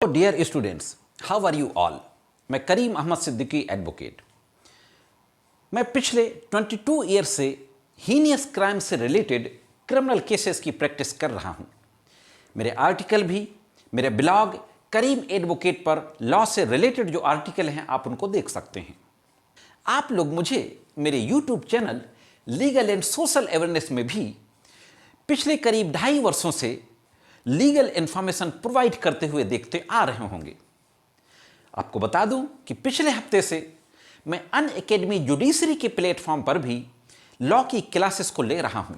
Dear students, how are you all. मैं Karim Ahmad Siddiqui advocate. मैं पिछले 22 ईयर से हीनियस क्राइम से रिलेटेड क्रिमिनल केसेस की प्रैक्टिस कर रहा हूं। मेरे आर्टिकल भी मेरे ब्लॉग करीम एडवोकेट पर लॉ से रिलेटेड जो आर्टिकल हैं आप उनको देख सकते हैं। आप लोग मुझे मेरे YouTube channel legal and social awareness में भी पिछले करीब 2.5 वर्षों से लीगल इंफॉर्मेशन प्रोवाइड करते हुए देखते आ रहे होंगे। आपको बता दूं कि पिछले हफ्ते से मैं अनअकैडमी जुडिशरी के प्लेटफॉर्म पर भी लॉ की क्लासेस को ले रहा हूं।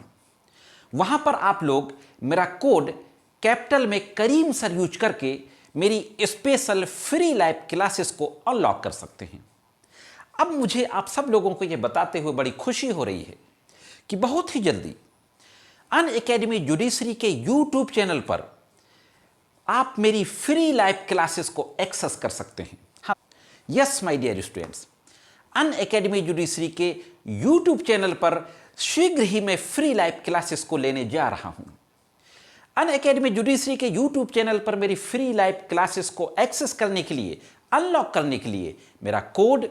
वहां पर आप लोग मेरा कोड कैपिटल में करीम सर यूज करके मेरी स्पेशल फ्री लाइव क्लासेस को अनलॉक कर सकते हैं। अब मुझे आप सब लोगों को यह बताते हुए बड़ी खुशी हो रही है कि बहुत ही जल्दी अनअकैडमी जुडिशरी के यूट्यूब चैनल पर आप मेरी फ्री लाइव क्लासेस को एक्सेस कर सकते हैं। हाँ, yes my dear students, Unacademy judiciary के यूट्यूब चैनल पर शीघ्र ही मैं फ्री लाइव क्लासेस को लेने जा रहा हूं। अनअकैडमी जुडिशरी के यूट्यूब चैनल पर मेरी फ्री लाइव क्लासेस को एक्सेस करने के लिए, अनलॉक करने के लिए मेरा कोड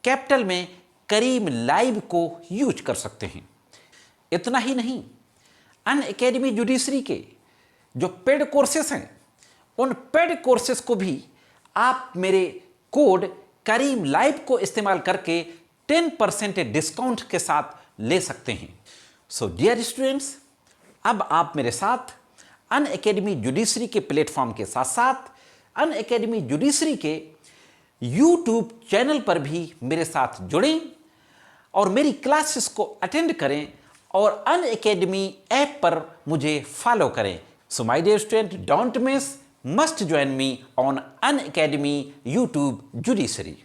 कैपिटल में करीम लाइव को यूज कर सकते हैं। इतना ही नहीं, अनअकैडमी जुडिशरी के जो पेड कोर्सेस हैं उन पेड कोर्सेस को भी आप मेरे कोड करीम लाइव को इस्तेमाल करके 10% डिस्काउंट के साथ ले सकते हैं। सो डियर स्टूडेंट्स, अब आप मेरे साथ अनअकैडमी जुडिशरी के प्लेटफॉर्म के साथ साथ अनअकैडमी जुडिशरी के यूट्यूब चैनल पर भी मेरे साथ जुड़ें और मेरी क्लासेस को अटेंड करें और अनअकैडमी ऐप पर मुझे फॉलो करें। So my dear student, don't miss, must join me on Unacademy YouTube judiciary.